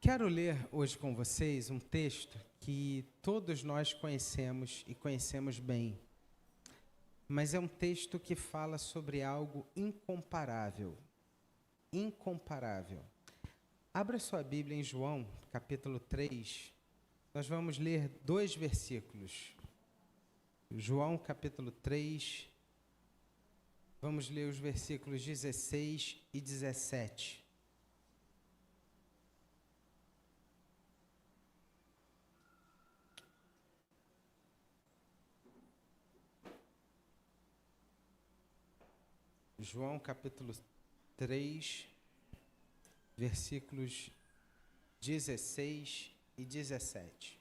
Quero ler hoje com vocês um texto que todos nós conhecemos e conhecemos bem, mas é um texto que fala sobre algo incomparável. Incomparável. Abra sua Bíblia em João, capítulo 3. Nós vamos ler 2 versículos. João, capítulo 3. Vamos ler os versículos 16 e 17. João, capítulo 3, versículos 16 e 17.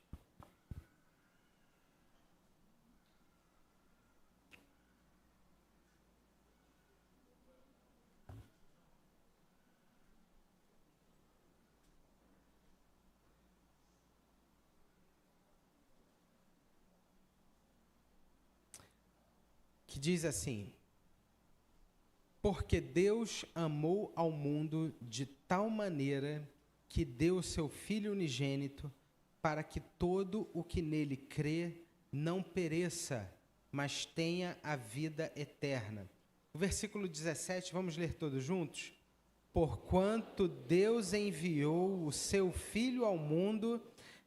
Que diz assim: porque Deus amou ao mundo de tal maneira que deu o seu Filho unigênito, para que todo o que nele crê não pereça, mas tenha a vida eterna. O versículo 17, vamos ler todos juntos? Porquanto Deus enviou o seu Filho ao mundo,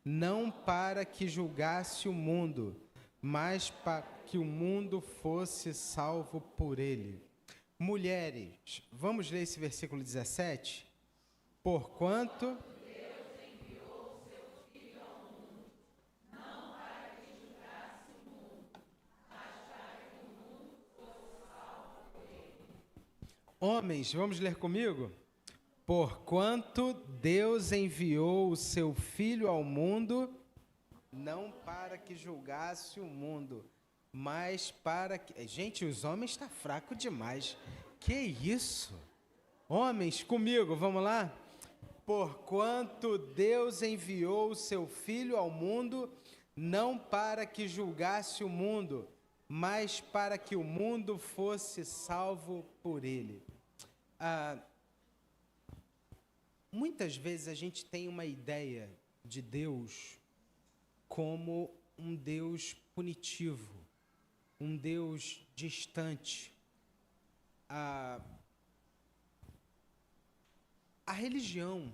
não para que julgasse o mundo, mas para que o mundo fosse salvo por ele. Mulheres, vamos ler esse versículo 17? Porquanto Deus enviou o seu Filho ao mundo, não para que julgasse o mundo, mas para que o mundo fosse salvo por ele. Homens, vamos ler comigo? Porquanto Deus enviou o seu Filho ao mundo, não para que julgasse o mundo, mas para que... Gente, os homens estão fracos demais. Que isso? Homens, comigo, vamos lá? Porquanto Deus enviou o seu Filho ao mundo, não para que julgasse o mundo, mas para que o mundo fosse salvo por ele. Muitas vezes a gente tem uma ideia de Deus como um Deus punitivo, um Deus distante. A religião,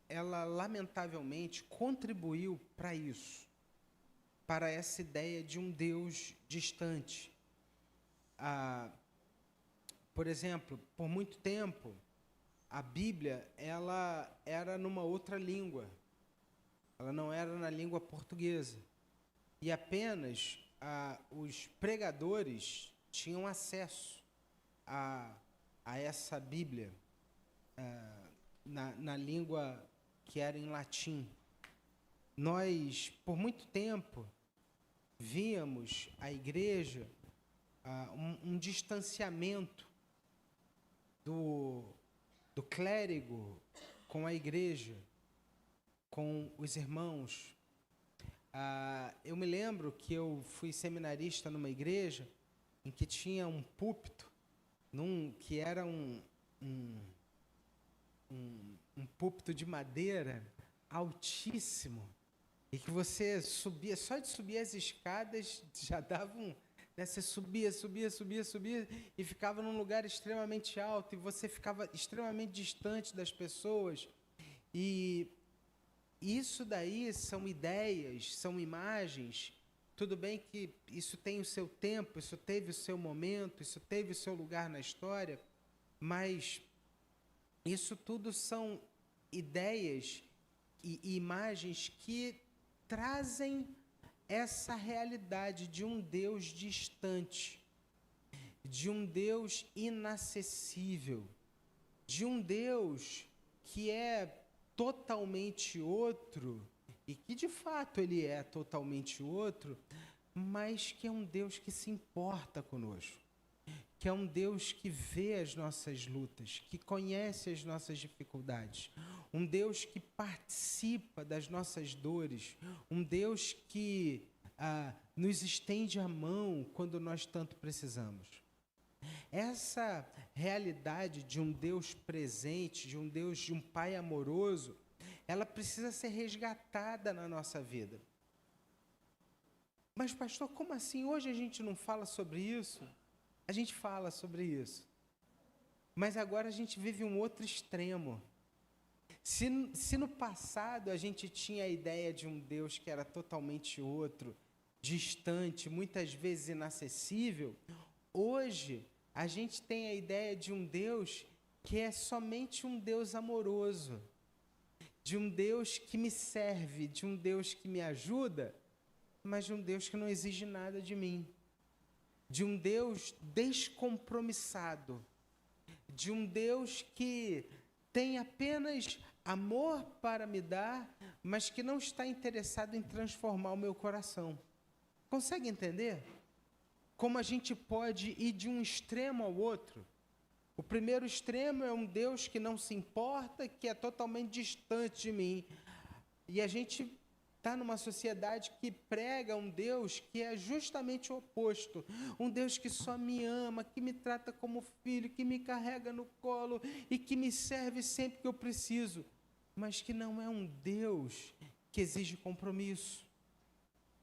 ela lamentavelmente contribuiu para isso, para essa ideia de um Deus distante. Por exemplo, por muito tempo, a Bíblia, ela era numa outra língua, ela não era na língua portuguesa, e apenas os pregadores tinham acesso a essa Bíblia na língua que era em latim. Nós, por muito tempo, víamos a igreja um distanciamento do clérigo com a igreja, com os irmãos. Eu me lembro que eu fui seminarista numa igreja em que tinha um púlpito, que era um púlpito de madeira altíssimo, e que você subia, só de subir as escadas já dava você subia, e ficava num lugar extremamente alto, e você ficava extremamente distante das pessoas. E isso daí são ideias, são imagens. Tudo bem que isso tem o seu tempo, isso teve o seu momento, isso teve o seu lugar na história, mas isso tudo são ideias e imagens que trazem essa realidade de um Deus distante, de um Deus inacessível, de um Deus que é totalmente outro, e que de fato ele é totalmente outro, mas que é um Deus que se importa conosco, que é um Deus que vê as nossas lutas, que conhece as nossas dificuldades, um Deus que participa das nossas dores, um Deus que nos estende a mão quando nós tanto precisamos. Essa realidade de um Deus presente, de um Deus, de um Pai amoroso, ela precisa ser resgatada na nossa vida. Mas, pastor, como assim? Hoje a gente não fala sobre isso? A gente fala sobre isso. Mas agora a gente vive um outro extremo. Se no passado a gente tinha a ideia de um Deus que era totalmente outro, distante, muitas vezes inacessível, hoje a gente tem a ideia de um Deus que é somente um Deus amoroso, de um Deus que me serve, de um Deus que me ajuda, mas de um Deus que não exige nada de mim, de um Deus descompromissado, de um Deus que tem apenas amor para me dar, mas que não está interessado em transformar o meu coração. Consegue entender? Como a gente pode ir de um extremo ao outro? O primeiro extremo é um Deus que não se importa, que é totalmente distante de mim. E a gente está numa sociedade que prega um Deus que é justamente o oposto. Um Deus que só me ama, que me trata como filho, que me carrega no colo e que me serve sempre que eu preciso. Mas que não é um Deus que exige compromisso.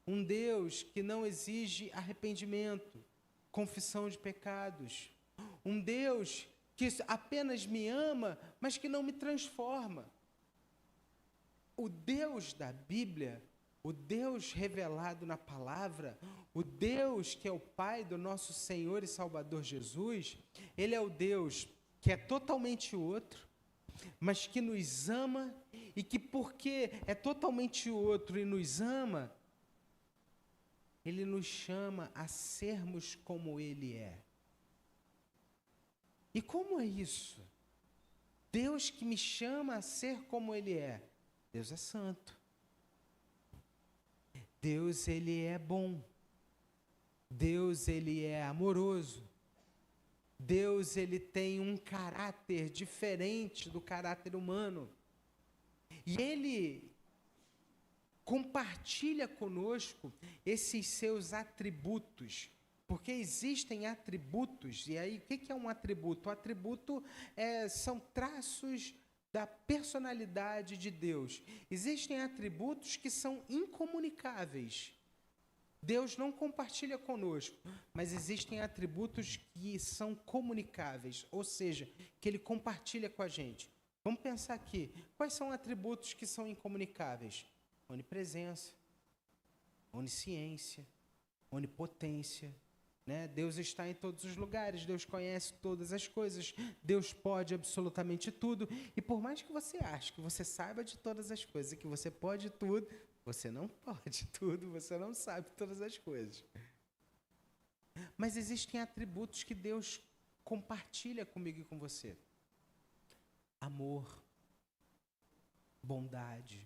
Um Deus que não exige arrependimento, confissão de pecados. Um Deus que apenas me ama, mas que não me transforma. O Deus da Bíblia, o Deus revelado na palavra, o Deus que é o Pai do nosso Senhor e Salvador Jesus, Ele é o Deus que é totalmente outro, mas que nos ama e que porque é totalmente outro e nos ama, Ele nos chama a sermos como Ele é. E como é isso? Deus que me chama a ser como Ele é. Deus é santo. Deus, Ele é bom. Deus, Ele é amoroso. Deus, Ele tem um caráter diferente do caráter humano. E Ele compartilha conosco esses seus atributos. Porque existem atributos, e aí o que é um atributo? O atributo são traços da personalidade de Deus. Existem atributos que são incomunicáveis. Deus não compartilha conosco, mas existem atributos que são comunicáveis, ou seja, que Ele compartilha com a gente. Vamos pensar aqui, quais são atributos que são incomunicáveis? Onipresença, onisciência, onipotência. Né? Deus está em todos os lugares, Deus conhece todas as coisas, Deus pode absolutamente tudo, e por mais que você ache que você saiba de todas as coisas, que você pode tudo, você não pode tudo, você não sabe todas as coisas. Mas existem atributos que Deus compartilha comigo e com você. Amor, bondade.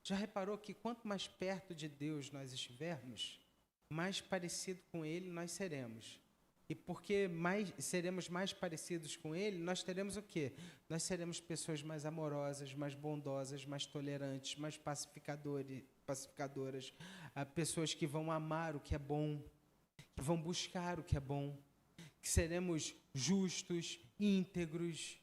Já reparou que quanto mais perto de Deus nós estivermos, mais parecido com Ele nós seremos. E porque seremos mais parecidos com Ele, nós teremos o quê? Nós seremos pessoas mais amorosas, mais bondosas, mais tolerantes, mais pacificadoras, pessoas que vão amar o que é bom, que vão buscar o que é bom, que seremos justos, íntegros.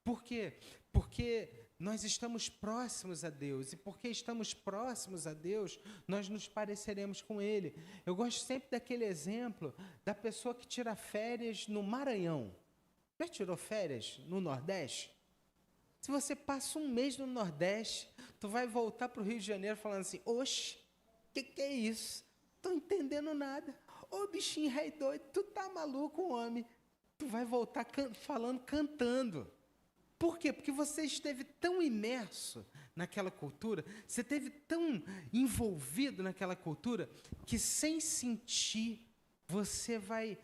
Por quê? Porque nós estamos próximos a Deus, e porque estamos próximos a Deus, nós nos pareceremos com Ele. Eu gosto sempre daquele exemplo da pessoa que tira férias no Maranhão. Já tirou férias no Nordeste? Se você passa um mês no Nordeste, tu vai voltar para o Rio de Janeiro falando assim, oxe, que é isso? Estou entendendo nada. Ô bichinho rei doido, tu tá maluco, homem. Tu vai voltar cantando. Por quê? Porque você esteve tão imerso naquela cultura, você esteve tão envolvido naquela cultura, que sem sentir, você vai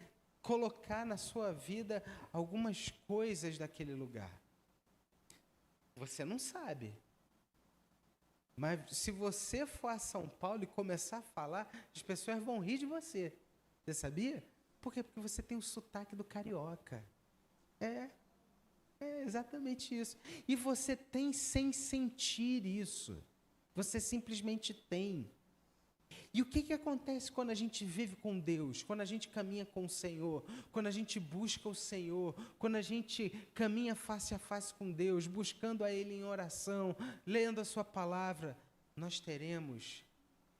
colocar na sua vida algumas coisas daquele lugar. Você não sabe. Mas se você for a São Paulo e começar a falar, as pessoas vão rir de você. Você sabia? Por quê? Porque você tem o sotaque do carioca. É exatamente isso. E você tem sem sentir isso. Você simplesmente tem. E o que acontece quando a gente vive com Deus, quando a gente caminha com o Senhor, quando a gente busca o Senhor, quando a gente caminha face a face com Deus, buscando a Ele em oração, lendo a Sua palavra, nós teremos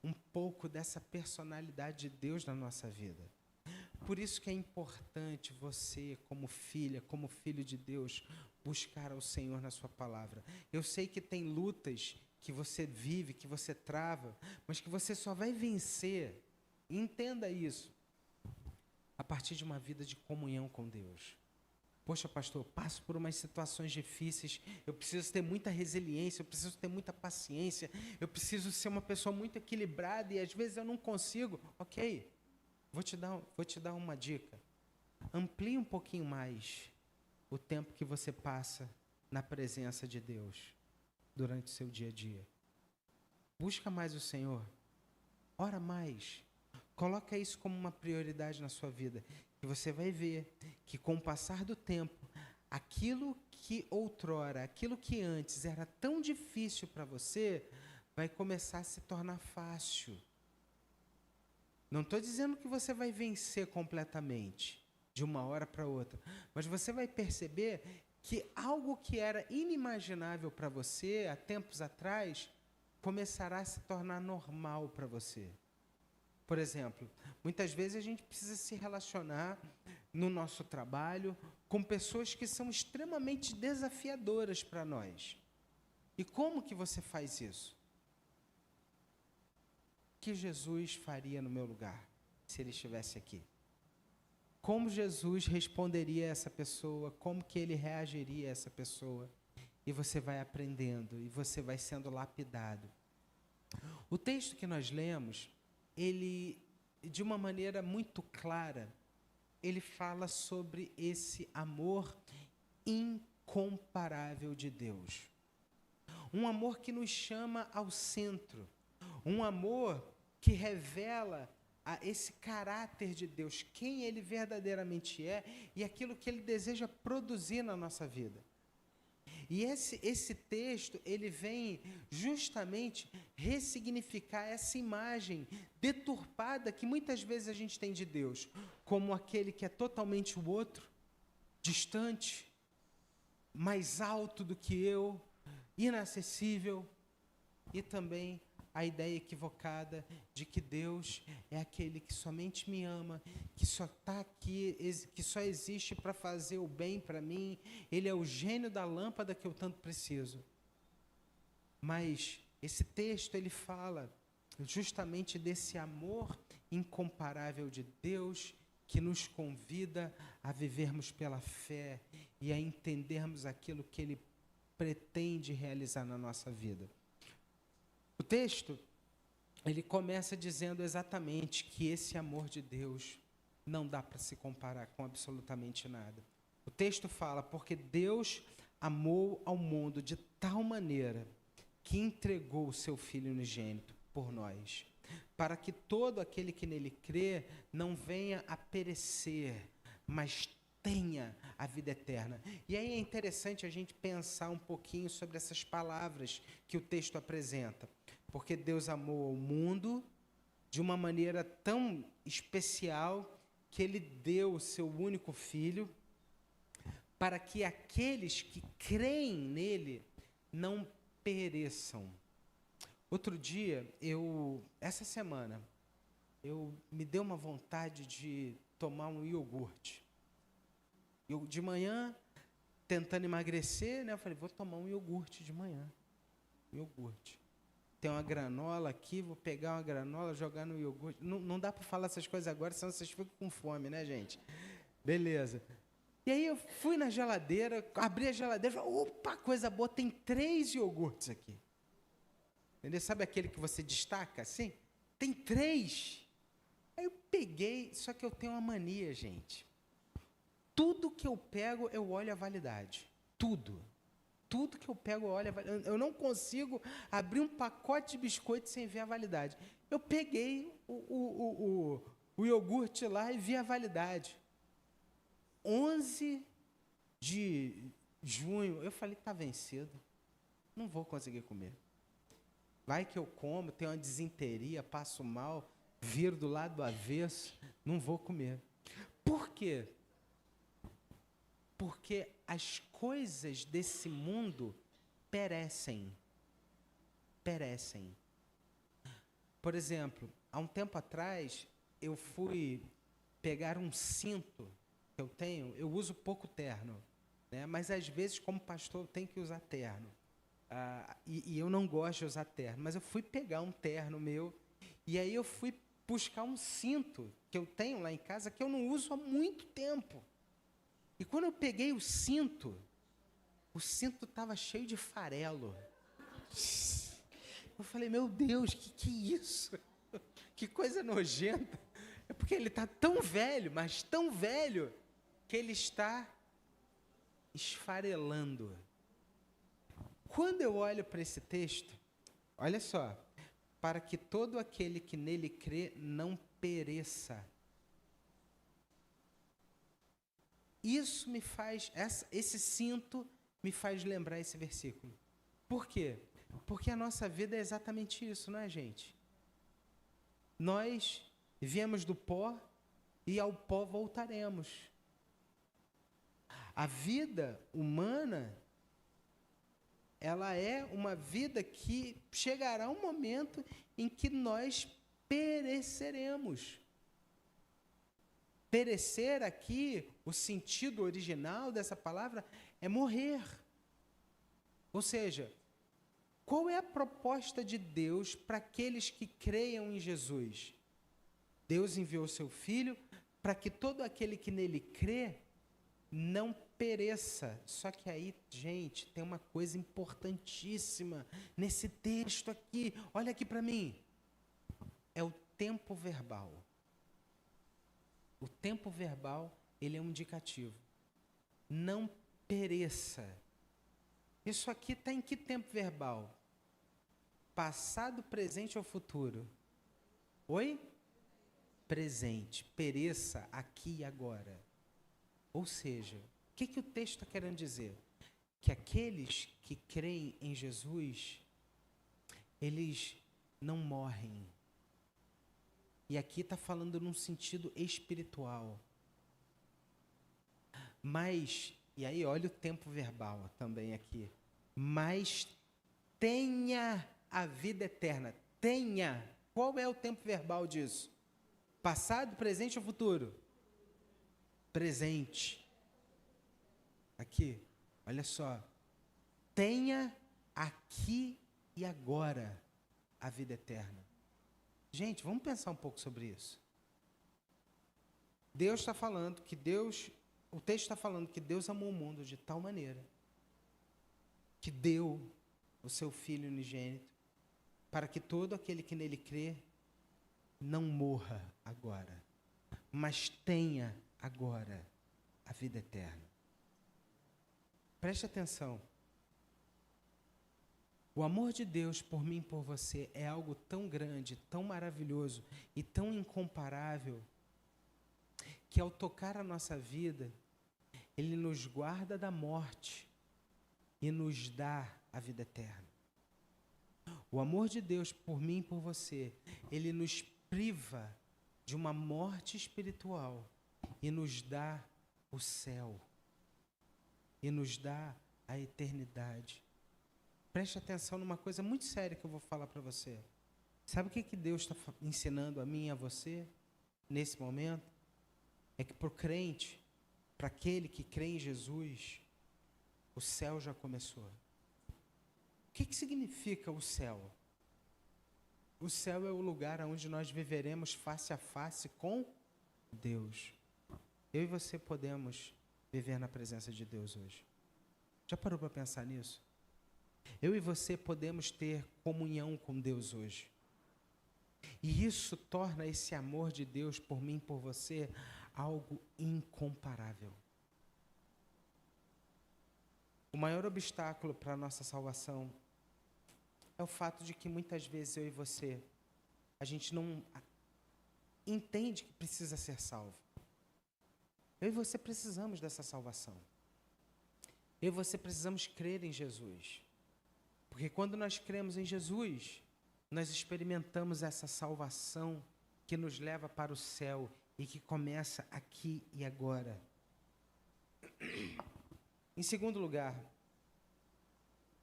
um pouco dessa personalidade de Deus na nossa vida. Por isso que é importante você, como filha, como filho de Deus, buscar ao Senhor na sua palavra. Eu sei que tem lutas que você vive, que você trava, mas que você só vai vencer, entenda isso, a partir de uma vida de comunhão com Deus. Poxa, pastor, eu passo por umas situações difíceis, eu preciso ter muita resiliência, eu preciso ter muita paciência, eu preciso ser uma pessoa muito equilibrada e às vezes eu não consigo. Ok, vou te dar uma dica. Amplie um pouquinho mais o tempo que você passa na presença de Deus durante o seu dia a dia. Busca mais o Senhor, ora mais, coloca isso como uma prioridade na sua vida, que você vai ver que com o passar do tempo, aquilo que outrora, aquilo que antes era tão difícil para você, vai começar a se tornar fácil. Não estou dizendo que você vai vencer completamente, de uma hora para outra, mas você vai perceber que algo que era inimaginável para você há tempos atrás, começará a se tornar normal para você. Por exemplo, muitas vezes a gente precisa se relacionar no nosso trabalho com pessoas que são extremamente desafiadoras para nós. E como que você faz isso? O que Jesus faria no meu lugar, se ele estivesse aqui? Como Jesus responderia a essa pessoa? Como que ele reagiria a essa pessoa? E você vai aprendendo, e você vai sendo lapidado. O texto que nós lemos, ele, de uma maneira muito clara, ele fala sobre esse amor incomparável de Deus. Um amor que nos chama ao centro. Um amor que revela esse caráter de Deus, quem Ele verdadeiramente é e aquilo que Ele deseja produzir na nossa vida. E esse texto, ele vem justamente ressignificar essa imagem deturpada que muitas vezes a gente tem de Deus, como aquele que é totalmente o outro, distante, mais alto do que eu, inacessível, e também a ideia equivocada de que Deus é aquele que somente me ama, que só está aqui, que só existe para fazer o bem para mim. Ele é o gênio da lâmpada que eu tanto preciso. Mas esse texto, ele fala justamente desse amor incomparável de Deus, que nos convida a vivermos pela fé e a entendermos aquilo que Ele pretende realizar na nossa vida. O texto, ele começa dizendo exatamente que esse amor de Deus não dá para se comparar com absolutamente nada. O texto fala, porque Deus amou ao mundo de tal maneira que entregou o seu Filho unigênito por nós, para que todo aquele que nele crê não venha a perecer, mas tenha a vida eterna. E aí é interessante a gente pensar um pouquinho sobre essas palavras que o texto apresenta. Porque Deus amou o mundo de uma maneira tão especial que Ele deu o seu único Filho para que aqueles que creem nele não pereçam. Outro dia, essa semana, me deu uma vontade de tomar um iogurte. Eu, de manhã, tentando emagrecer, né, eu falei, vou tomar um iogurte de manhã. Iogurte. Tem uma granola aqui, vou pegar uma granola, jogar no iogurte. Não dá para falar essas coisas agora, senão vocês ficam com fome, né, gente? Beleza. E aí eu fui na geladeira, abri a geladeira e falei, opa, coisa boa, tem 3 iogurtes aqui. Entendeu? Sabe aquele que você destaca assim? Tem 3. Aí eu peguei, só que eu tenho uma mania, gente. Tudo que eu pego, eu olho a validade. Tudo. Tudo que eu pego, eu olho a validade. Eu não consigo abrir um pacote de biscoito sem ver a validade. Eu peguei o iogurte lá e vi a validade. 11 de junho. Eu falei, está vencido. Não vou conseguir comer. Vai que eu como, tenho uma disenteria, passo mal, viro do lado do avesso, não vou comer. Por quê? Porque as coisas desse mundo perecem. Perecem. Por exemplo, há um tempo atrás, eu fui pegar um cinto que eu tenho, eu uso pouco terno, né? Mas às vezes, como pastor, eu tenho que usar terno. E eu não gosto de usar terno, mas eu fui pegar um terno meu, e aí eu fui buscar um cinto que eu tenho lá em casa, que eu não uso há muito tempo. E quando eu peguei o cinto estava cheio de farelo. Eu falei, meu Deus, que é isso? Que coisa nojenta. É porque ele está tão velho, mas tão velho, que ele está esfarelando. Quando eu olho para esse texto, olha só, para que todo aquele que nele crê não pereça. Isso me faz, esse cinto me faz lembrar esse versículo. Por quê? Porque a nossa vida é exatamente isso, não é, gente? Nós viemos do pó e ao pó voltaremos. A vida humana, ela é uma vida que chegará um momento em que nós pereceremos. Perecer aqui, o sentido original dessa palavra é morrer. Ou seja, qual é a proposta de Deus para aqueles que creiam em Jesus? Deus enviou seu Filho para que todo aquele que nele crê não pereça. Só que aí, gente, tem uma coisa importantíssima nesse texto aqui. Olha aqui para mim. É o tempo verbal. O tempo verbal, ele é um indicativo. Não pereça. Isso aqui está em que tempo verbal? Passado, presente ou futuro? Oi? Presente. Pereça aqui e agora. Ou seja, o que o texto está querendo dizer? Que aqueles que creem em Jesus, eles não morrem. E aqui está falando num sentido espiritual. Mas, e aí olha o tempo verbal também aqui. Mas tenha a vida eterna. Tenha. Qual é o tempo verbal disso? Passado, presente ou futuro? Presente. Aqui, olha só. Tenha aqui e agora a vida eterna. Gente, vamos pensar um pouco sobre isso. Deus está falando que o texto está falando que Deus amou o mundo de tal maneira que deu o seu Filho unigênito para que todo aquele que nele crê não morra agora, mas tenha agora a vida eterna. Preste atenção. O amor de Deus por mim e por você é algo tão grande, tão maravilhoso e tão incomparável, que ao tocar a nossa vida, Ele nos guarda da morte e nos dá a vida eterna. O amor de Deus por mim e por você, Ele nos priva de uma morte espiritual e nos dá o céu, e nos dá a eternidade. Preste atenção numa coisa muito séria que eu vou falar para você. Sabe o que Deus está ensinando a mim e a você, nesse momento? É que para o crente, para aquele que crê em Jesus, o céu já começou. O que significa o céu? O céu é o lugar onde nós viveremos face a face com Deus. Eu e você podemos viver na presença de Deus hoje. Já parou para pensar nisso? Eu e você podemos ter comunhão com Deus hoje. E isso torna esse amor de Deus por mim e por você algo incomparável. O maior obstáculo para a nossa salvação é o fato de que muitas vezes eu e você, a gente não entende que precisa ser salvo. Eu e você precisamos dessa salvação. Eu e você precisamos crer em Jesus. Porque quando nós cremos em Jesus, nós experimentamos essa salvação que nos leva para o céu e que começa aqui e agora. Em segundo lugar,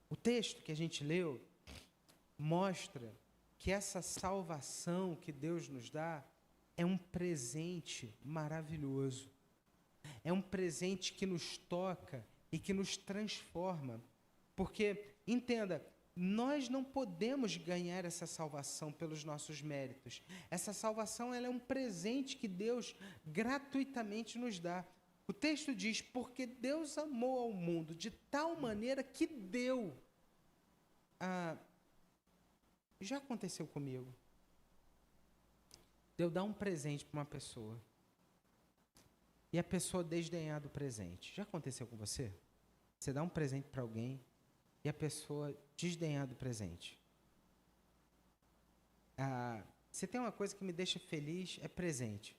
o texto que a gente leu mostra que essa salvação que Deus nos dá é um presente maravilhoso. É um presente que nos toca e que nos transforma. Porque, entenda, nós não podemos ganhar essa salvação pelos nossos méritos. Essa salvação, ela é um presente que Deus gratuitamente nos dá. O texto diz, porque Deus amou ao mundo de tal maneira que deu. Já aconteceu comigo. De eu dar um presente para uma pessoa e a pessoa desdenhar do presente. Já aconteceu com você? Você dá um presente para alguém e a pessoa desdenhar do presente. Se tem uma coisa que me deixa feliz, é presente.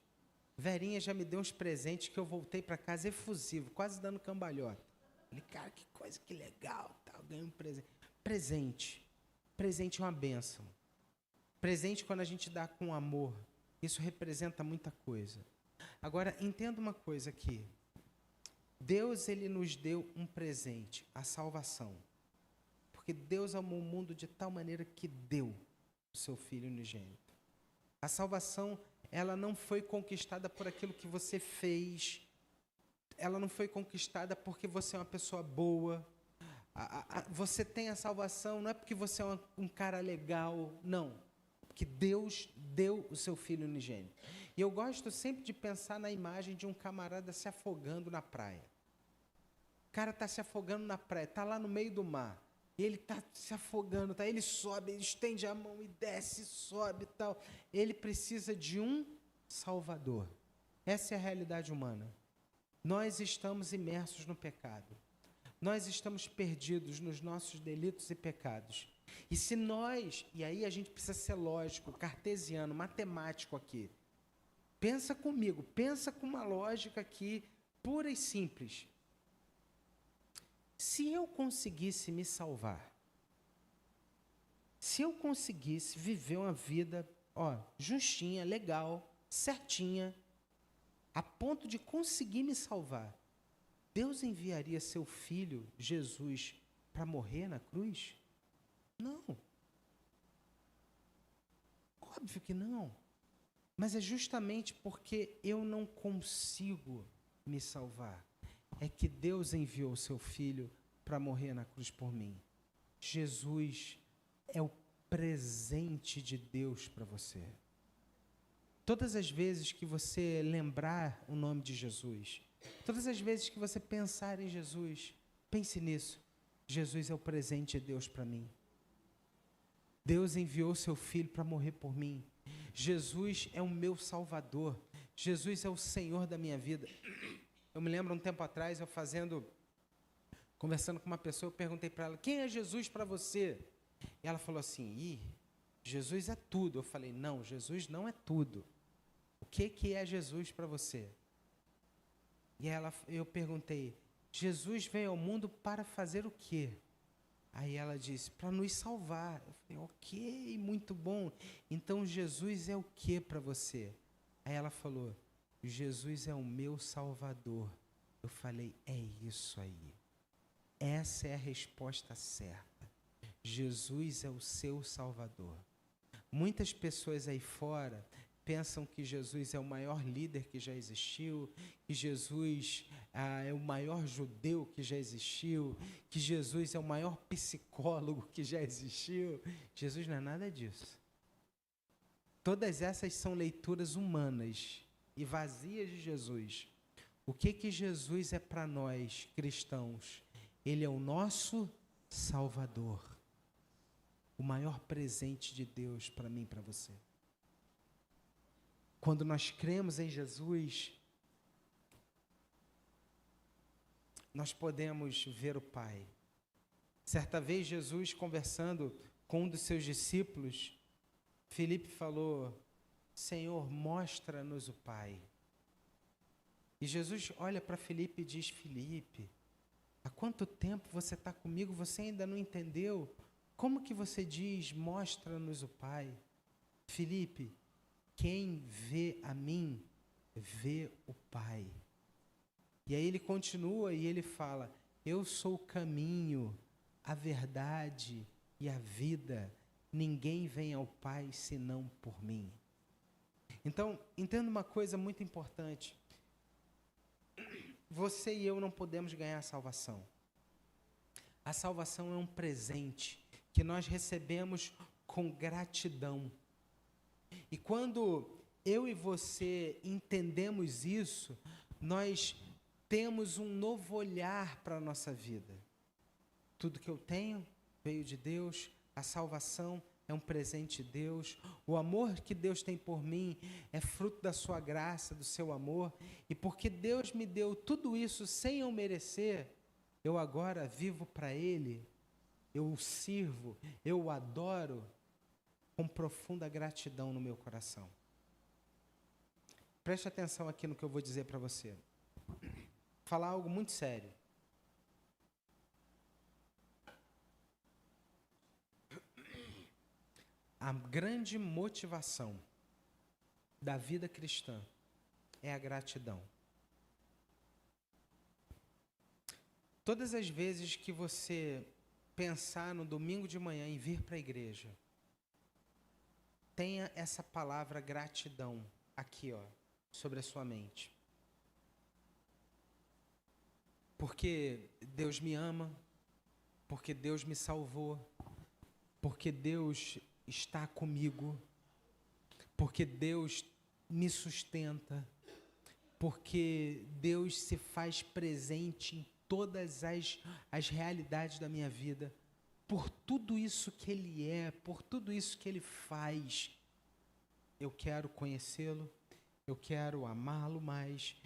Verinha já me deu uns presentes que eu voltei para casa efusivo, quase dando cambalhota. Falei, cara, que coisa, que legal, tá, eu ganhei um presente. Presente. Presente é uma bênção. Presente quando a gente dá com amor, isso representa muita coisa. Agora, entenda uma coisa aqui. Deus, ele nos deu um presente, a salvação. Porque Deus amou o mundo de tal maneira que deu o seu Filho unigênito. A salvação, ela não foi conquistada por aquilo que você fez. Ela não foi conquistada porque você é uma pessoa boa. Você tem a salvação, não é porque você é um cara legal, não. Porque Deus deu o seu Filho unigênito. E eu gosto sempre de pensar na imagem de um camarada se afogando na praia. O cara está se afogando na praia, está lá no meio do mar. E ele está se afogando, tá? Ele sobe, ele estende a mão e desce, sobe e tal. Ele precisa de um Salvador. Essa é a realidade humana. Nós estamos imersos no pecado. Nós estamos perdidos nos nossos delitos e pecados. E se nós, e aí a gente precisa ser lógico, cartesiano, matemático aqui. Pensa comigo, pensa com uma lógica aqui, pura e simples. Se eu conseguisse me salvar, se eu conseguisse viver uma vida, justinha, legal, certinha, a ponto de conseguir me salvar, Deus enviaria seu Filho, Jesus, para morrer na cruz? Não. Óbvio que não. Mas é justamente porque eu não consigo me salvar. É que Deus enviou seu Filho para morrer na cruz por mim. Jesus é o presente de Deus para você. Todas as vezes que você lembrar o nome de Jesus, todas as vezes que você pensar em Jesus, pense nisso. Jesus é o presente de Deus para mim. Deus enviou seu Filho para morrer por mim. Jesus é o meu Salvador. Jesus é o Senhor da minha vida. Eu me lembro um tempo atrás, conversando com uma pessoa, eu perguntei para ela, quem é Jesus para você? E ela falou assim, Jesus é tudo. Eu falei, não, Jesus não é tudo. O que é Jesus para você? E eu perguntei, Jesus veio ao mundo para fazer o quê? Aí ela disse, para nos salvar. Eu falei, ok, muito bom. Então Jesus é o que para você? Aí ela falou, Jesus é o meu Salvador. Eu falei, é isso aí. Essa é a resposta certa. Jesus é o seu Salvador. Muitas pessoas aí fora pensam que Jesus é o maior líder que já existiu, que Jesus é o maior judeu que já existiu, que Jesus é o maior psicólogo que já existiu. Jesus não é nada disso. Todas essas são leituras humanas e vazias de Jesus. O que Jesus é para nós, cristãos? Ele é o nosso Salvador. O maior presente de Deus para mim e para você. Quando nós cremos em Jesus, nós podemos ver o Pai. Certa vez, Jesus, conversando com um dos seus discípulos, Filipe falou, Senhor, mostra-nos o Pai. E Jesus olha para Filipe e diz, Filipe, há quanto tempo você está comigo, você ainda não entendeu Como que você diz, mostra-nos o Pai? Filipe, quem vê a mim, vê o Pai. E aí ele continua e ele fala, eu sou o caminho, a verdade e a vida. Ninguém vem ao Pai senão por mim. Então, entenda uma coisa muito importante. Você e eu não podemos ganhar a salvação. A salvação é um presente que nós recebemos com gratidão. E quando eu e você entendemos isso, nós temos um novo olhar para a nossa vida. Tudo que eu tenho veio de Deus, a salvação é um presente de Deus, o amor que Deus tem por mim é fruto da sua graça, do seu amor, e porque Deus me deu tudo isso sem eu merecer, eu agora vivo para Ele, eu o sirvo, eu o adoro com profunda gratidão no meu coração. Preste atenção aqui no que eu vou dizer para você. Falar algo muito sério. A grande motivação da vida cristã é a gratidão. Todas as vezes que você pensar no domingo de manhã em vir para a igreja, tenha essa palavra gratidão aqui, ó, sobre a sua mente. Porque Deus me ama, porque Deus me salvou, porque Deus está comigo, porque Deus me sustenta, porque Deus se faz presente em todas as realidades da minha vida, por tudo isso que Ele é, por tudo isso que Ele faz, eu quero conhecê-lo, eu quero amá-lo mais,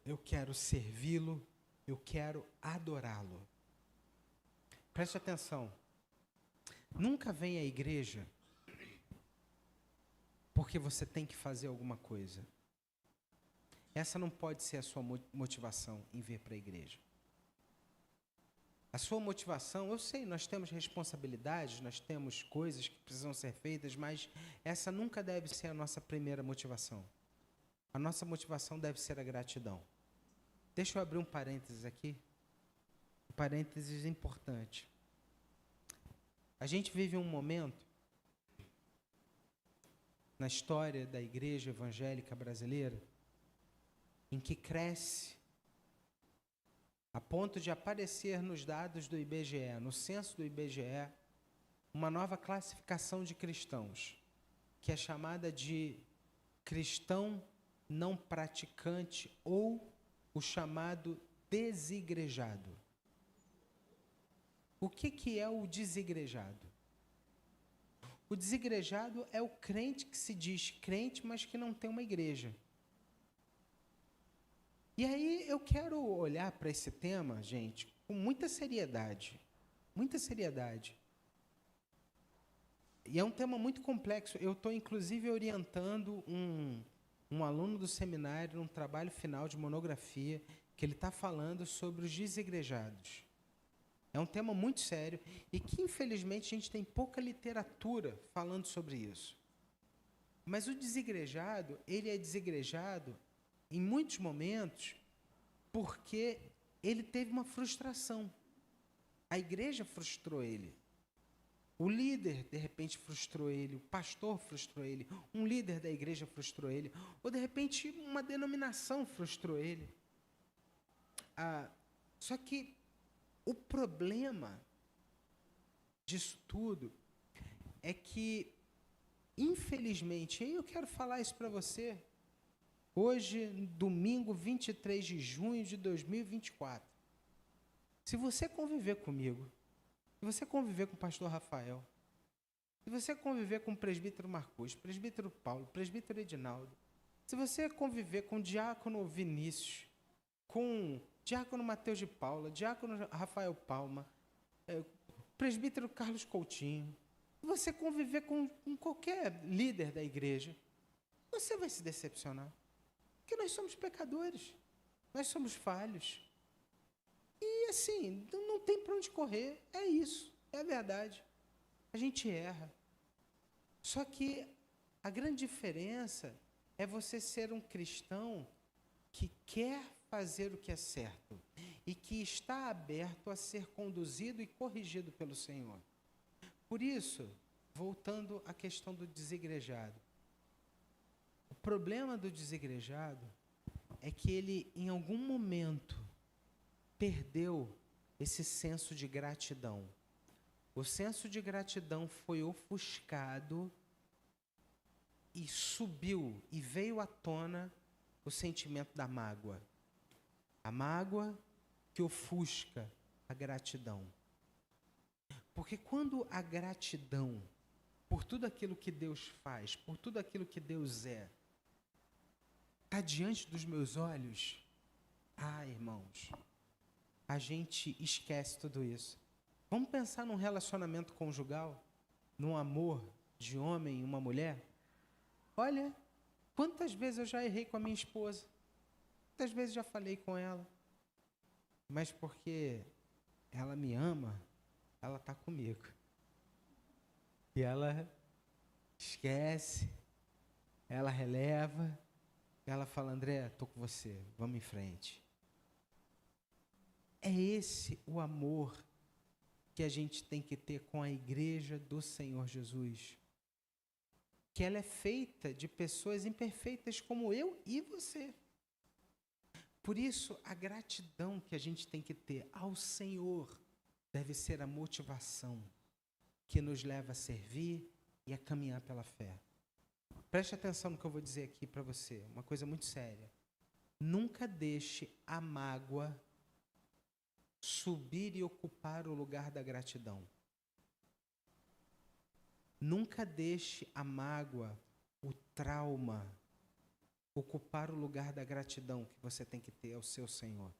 eu quero servi-lo, eu quero adorá-lo. Preste atenção, nunca venha à igreja porque você tem que fazer alguma coisa. Essa não pode ser a sua motivação em vir para a igreja. A sua motivação, eu sei, nós temos responsabilidades, nós temos coisas que precisam ser feitas, mas essa nunca deve ser a nossa primeira motivação. A nossa motivação deve ser a gratidão. Deixa eu abrir um parênteses aqui. Um parênteses importante. A gente vive um momento na história da igreja evangélica brasileira em que cresce a ponto de aparecer nos dados do IBGE, no censo do IBGE, uma nova classificação de cristãos, que é chamada de cristão não praticante ou o chamado desigrejado. O que é o desigrejado? O desigrejado é o crente que se diz crente, mas que não tem uma igreja. E aí eu quero olhar para esse tema, gente, com muita seriedade. Muita seriedade. E é um tema muito complexo. Eu estou, inclusive, orientando um aluno do seminário num trabalho final de monografia que ele está falando sobre os desigrejados. É um tema muito sério e que, infelizmente, a gente tem pouca literatura falando sobre isso. Mas o desigrejado, ele é desigrejado em muitos momentos porque ele teve uma frustração. A igreja frustrou ele. O líder, de repente, frustrou ele. O pastor frustrou ele. Um líder da igreja frustrou ele. Ou, de repente, uma denominação frustrou ele. Só que o problema disso tudo é que, infelizmente, e eu quero falar isso para você, hoje, domingo 23 de junho de 2024, se você conviver comigo, se você conviver com o pastor Rafael, se você conviver com o presbítero Marcos, presbítero Paulo, presbítero Edinaldo, se você conviver com o diácono Vinícius, com o diácono Mateus de Paula, diácono Rafael Palma, presbítero Carlos Coutinho, se você conviver com qualquer líder da igreja, você vai se decepcionar. Porque nós somos pecadores, nós somos falhos. E assim, não tem para onde correr, é isso, é a verdade. A gente erra. Só que a grande diferença é você ser um cristão que quer fazer o que é certo e que está aberto a ser conduzido e corrigido pelo Senhor. Por isso, voltando à questão do desigrejado. O problema do desigrejado é que ele, em algum momento, perdeu esse senso de gratidão. O senso de gratidão foi ofuscado e subiu e veio à tona o sentimento da mágoa. A mágoa que ofusca a gratidão. Porque quando a gratidão por tudo aquilo que Deus faz, por tudo aquilo que Deus é, está diante dos meus olhos, irmãos, a gente esquece tudo isso. Vamos pensar num relacionamento conjugal, num amor de homem e uma mulher? Olha, quantas vezes eu já errei com a minha esposa, quantas vezes já falei com ela, mas porque ela me ama, ela está comigo. E ela esquece, ela releva, ela fala, André, estou com você, vamos em frente. É esse o amor que a gente tem que ter com a igreja do Senhor Jesus. Que ela é feita de pessoas imperfeitas como eu e você. Por isso, a gratidão que a gente tem que ter ao Senhor deve ser a motivação que nos leva a servir e a caminhar pela fé. Preste atenção no que eu vou dizer aqui para você, uma coisa muito séria. Nunca deixe a mágoa subir e ocupar o lugar da gratidão. Nunca deixe a mágoa, o trauma, ocupar o lugar da gratidão que você tem que ter ao seu Senhor.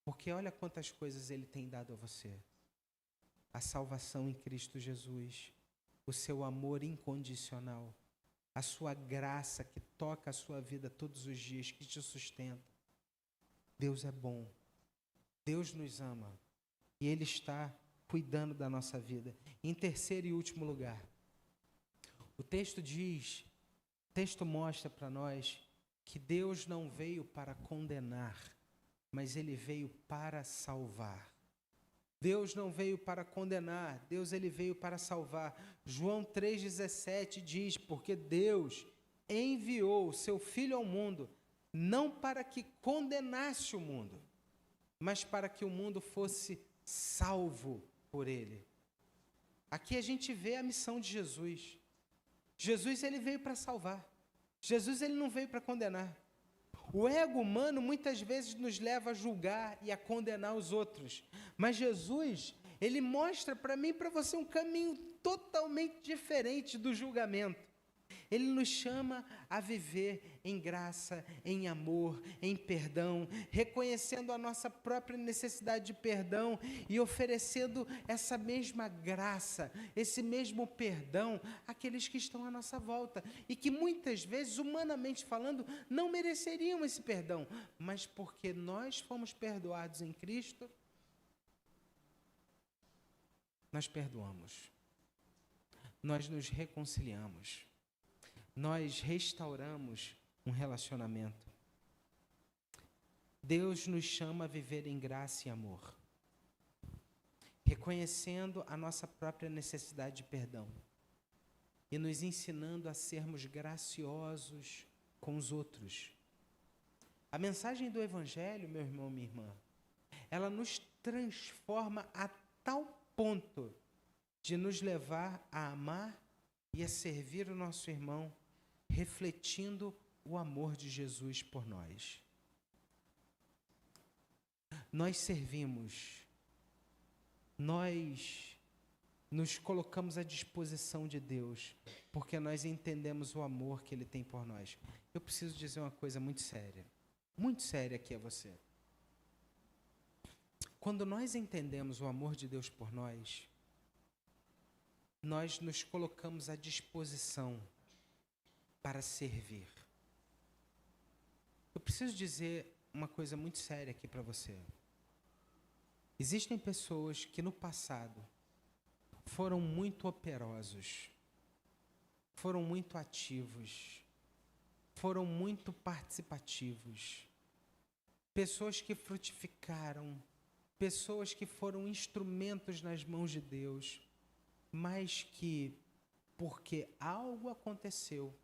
Porque olha quantas coisas Ele tem dado a você. A salvação em Cristo Jesus, o seu amor incondicional, a sua graça que toca a sua vida todos os dias, que te sustenta. Deus é bom. Deus nos ama. E Ele está cuidando da nossa vida. Em terceiro e último lugar, o texto mostra para nós que Deus não veio para condenar, mas Ele veio para salvar. Deus não veio para condenar, Ele veio para salvar. João 3,17 diz, porque Deus enviou o seu Filho ao mundo, não para que condenasse o mundo, mas para que o mundo fosse salvo por Ele. Aqui a gente vê a missão de Jesus. Jesus, Ele veio para salvar. Jesus, Ele não veio para condenar. O ego humano muitas vezes nos leva a julgar e a condenar os outros. Mas Jesus, Ele mostra para mim e para você um caminho totalmente diferente do julgamento. Ele nos chama a viver em graça, em amor, em perdão, reconhecendo a nossa própria necessidade de perdão e oferecendo essa mesma graça, esse mesmo perdão àqueles que estão à nossa volta e que muitas vezes, humanamente falando, não mereceriam esse perdão, mas porque nós fomos perdoados em Cristo, nós perdoamos, nós nos reconciliamos. Nós restauramos um relacionamento. Deus nos chama a viver em graça e amor, reconhecendo a nossa própria necessidade de perdão e nos ensinando a sermos graciosos com os outros. A mensagem do Evangelho, meu irmão, minha irmã, ela nos transforma a tal ponto de nos levar a amar e a servir o nosso irmão, refletindo o amor de Jesus por nós. Nós servimos, nós nos colocamos à disposição de Deus, porque nós entendemos o amor que Ele tem por nós. Eu preciso dizer uma coisa muito séria aqui a você. Quando nós entendemos o amor de Deus por nós, nós nos colocamos à disposição para servir. Eu preciso dizer uma coisa muito séria aqui para você. Existem pessoas que no passado foram muito operosos, foram muito ativos, foram muito participativos, pessoas que frutificaram, pessoas que foram instrumentos nas mãos de Deus, mas que, porque algo aconteceu,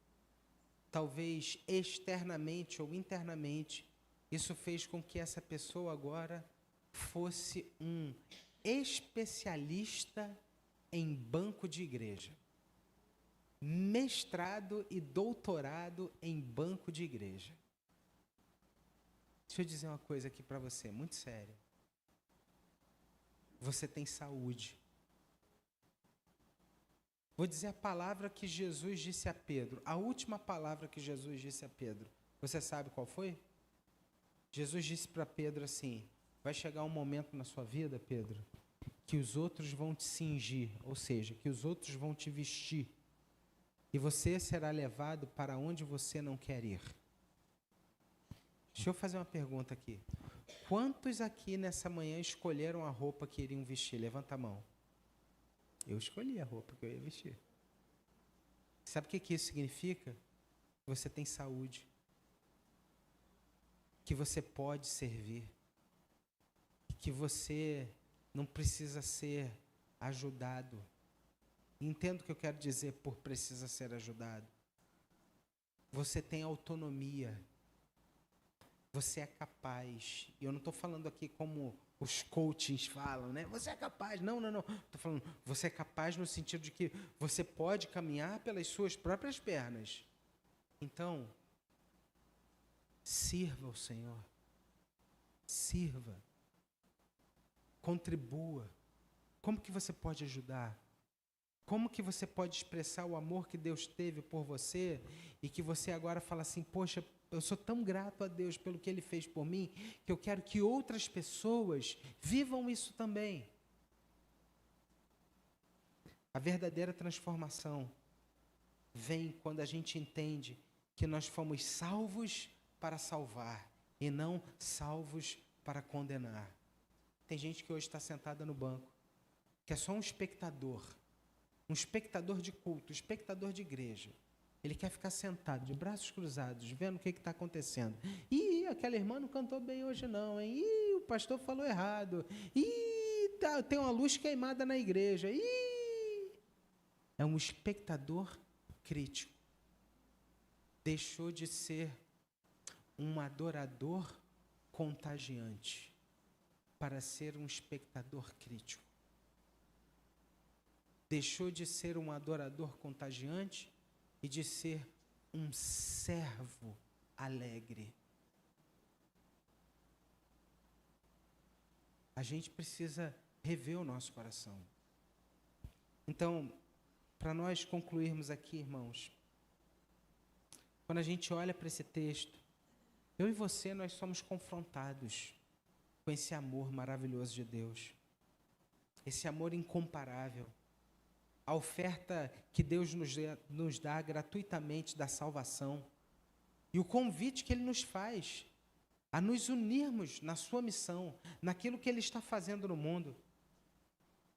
talvez externamente ou internamente, isso fez com que essa pessoa agora fosse um especialista em banco de igreja, mestrado e doutorado em banco de igreja. Deixa eu dizer uma coisa aqui para você, muito séria. Você tem saúde. Vou dizer a palavra que Jesus disse a Pedro, a última palavra que Jesus disse a Pedro. Você sabe qual foi? Jesus disse para Pedro assim: vai chegar um momento na sua vida, Pedro, que os outros vão te cingir, ou seja, que os outros vão te vestir, e você será levado para onde você não quer ir. Deixa eu fazer uma pergunta aqui. Quantos aqui nessa manhã escolheram a roupa que iriam vestir? Levanta a mão. Eu escolhi a roupa que eu ia vestir. Sabe o que isso significa? Você tem saúde. Que você pode servir. Que você não precisa ser ajudado. Entendo o que eu quero dizer por precisa ser ajudado. Você tem autonomia. Você é capaz. E eu não estou falando aqui como os coachings falam, né? Você é capaz. Não. Estou falando, você é capaz no sentido de que você pode caminhar pelas suas próprias pernas. Então, sirva ao Senhor. Sirva. Contribua. Como que você pode ajudar? Como que você pode expressar o amor que Deus teve por você e que você agora fala assim, poxa, eu sou tão grato a Deus pelo que Ele fez por mim, que eu quero que outras pessoas vivam isso também. A verdadeira transformação vem quando a gente entende que nós fomos salvos para salvar e não salvos para condenar. Tem gente que hoje está sentada no banco, que é só um espectador de culto, um espectador de igreja. Ele quer ficar sentado, de braços cruzados, vendo o que está acontecendo. Ih, aquela irmã não cantou bem hoje não, hein? Ih, o pastor falou errado. Ih, tem uma luz queimada na igreja. Ih! É um espectador crítico. Deixou de ser um adorador contagiante para ser um espectador crítico. Deixou de ser um adorador contagiante e de ser um servo alegre. A gente precisa rever o nosso coração. Então, para nós concluirmos aqui, irmãos, quando a gente olha para esse texto, eu e você, nós somos confrontados com esse amor maravilhoso de Deus. Esse amor incomparável. A oferta que Deus nos dá gratuitamente da salvação e o convite que Ele nos faz a nos unirmos na sua missão, naquilo que Ele está fazendo no mundo.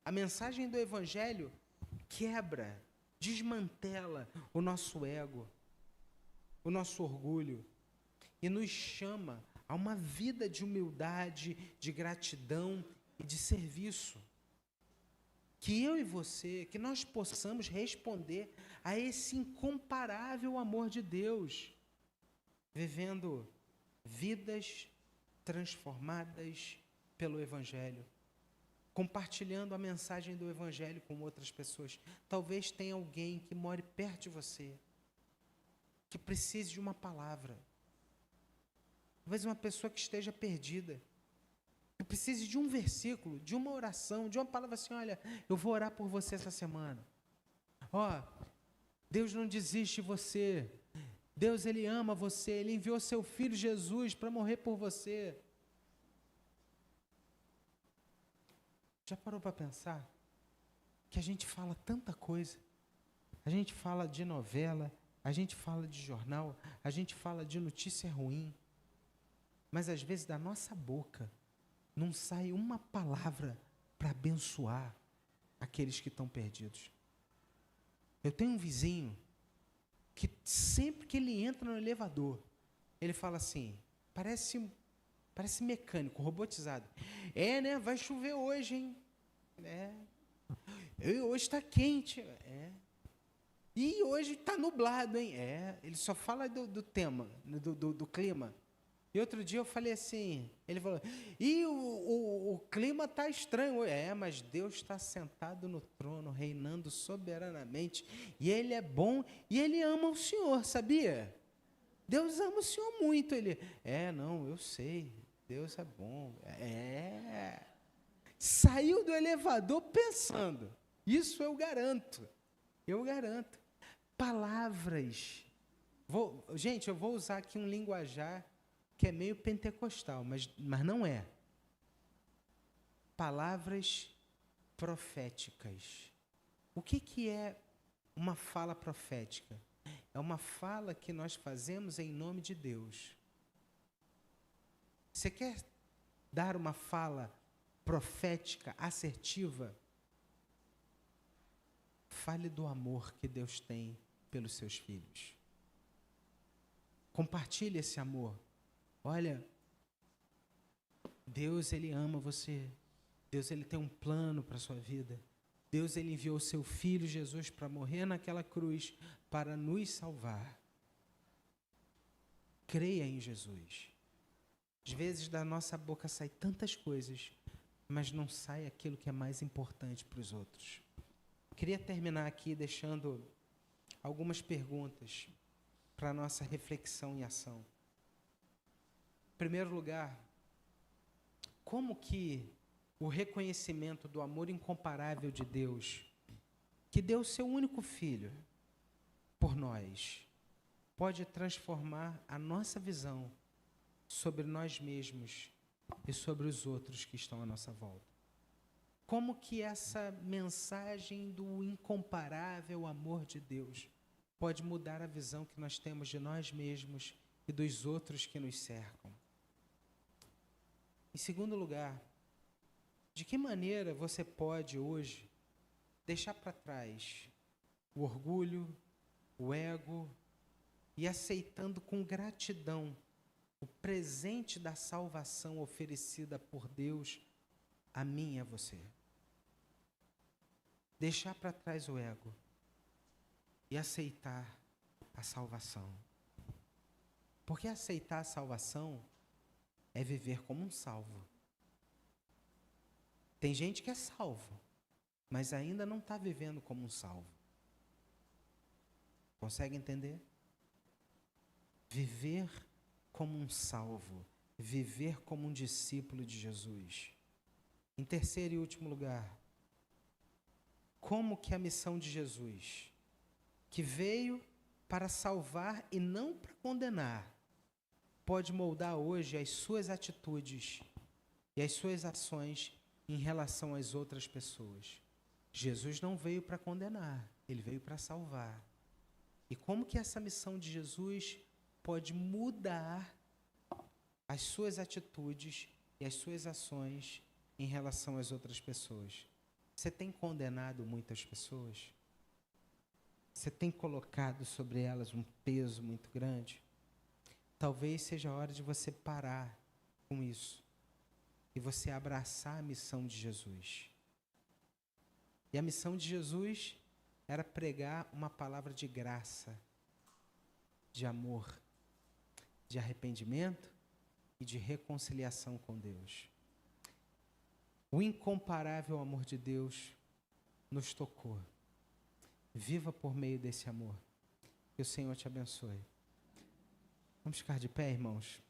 A mensagem do Evangelho quebra, desmantela o nosso ego, o nosso orgulho e nos chama a uma vida de humildade, de gratidão e de serviço. Que eu e você, que nós possamos responder a esse incomparável amor de Deus, vivendo vidas transformadas pelo Evangelho, compartilhando a mensagem do Evangelho com outras pessoas. Talvez tenha alguém que more perto de você, que precise de uma palavra. Talvez uma pessoa que esteja perdida, que precise de um versículo, de uma oração, de uma palavra assim, olha, eu vou orar por você essa semana. Ó, Deus não desiste de você. Deus, Ele ama você. Ele enviou seu Filho Jesus para morrer por você. Já parou para pensar que a gente fala tanta coisa? A gente fala de novela, a gente fala de jornal, a gente fala de notícia ruim, mas às vezes da nossa boca não sai uma palavra para abençoar, aqueles que estão perdidos. Eu tenho um vizinho que sempre que ele entra no elevador, ele fala assim, parece mecânico, robotizado. Né? Vai chover hoje, hein? Hoje está quente. E hoje está nublado, hein? Ele só fala do tema, do clima. E outro dia eu falei assim, ele falou, e o clima está estranho. Mas Deus está sentado no trono, reinando soberanamente, e Ele é bom, e Ele ama o Senhor, sabia? Deus ama o Senhor muito. Ele, não, eu sei, Deus é bom. Saiu do elevador pensando, isso eu garanto. Palavras. Gente, eu vou usar aqui um linguajar que é meio pentecostal, mas não é. Palavras proféticas. O que é uma fala profética? É uma fala que nós fazemos em nome de Deus. Você quer dar uma fala profética, assertiva? Fale do amor que Deus tem pelos seus filhos. Compartilhe esse amor. Olha, Deus, Ele ama você. Deus, Ele tem um plano para a sua vida. Deus, Ele enviou o seu Filho Jesus para morrer naquela cruz, para nos salvar. Creia em Jesus. Às vezes da nossa boca sai tantas coisas, mas não sai aquilo que é mais importante para os outros. Queria terminar aqui deixando algumas perguntas para a nossa reflexão e ação. Em primeiro lugar, como que o reconhecimento do amor incomparável de Deus, que deu o seu único filho por nós, pode transformar a nossa visão sobre nós mesmos e sobre os outros que estão à nossa volta? Como que essa mensagem do incomparável amor de Deus pode mudar a visão que nós temos de nós mesmos e dos outros que nos cercam? Em segundo lugar, de que maneira você pode hoje deixar para trás o orgulho, o ego e aceitando com gratidão o presente da salvação oferecida por Deus a mim e a você? Deixar para trás o ego e aceitar a salvação. Porque aceitar a salvação é viver como um salvo. Tem gente que é salvo, mas ainda não está vivendo como um salvo. Consegue entender? Viver como um salvo, viver como um discípulo de Jesus. Em terceiro e último lugar, como que a missão de Jesus, que veio para salvar e não para condenar, pode moldar hoje as suas atitudes e as suas ações em relação às outras pessoas? Jesus não veio para condenar, Ele veio para salvar. E como que essa missão de Jesus pode mudar as suas atitudes e as suas ações em relação às outras pessoas? Você tem condenado muitas pessoas? Você tem colocado sobre elas um peso muito grande? Talvez seja a hora de você parar com isso e você abraçar a missão de Jesus. E a missão de Jesus era pregar uma palavra de graça, de amor, de arrependimento e de reconciliação com Deus. O incomparável amor de Deus nos tocou. Viva por meio desse amor. Que o Senhor te abençoe. Vamos ficar de pé, irmãos?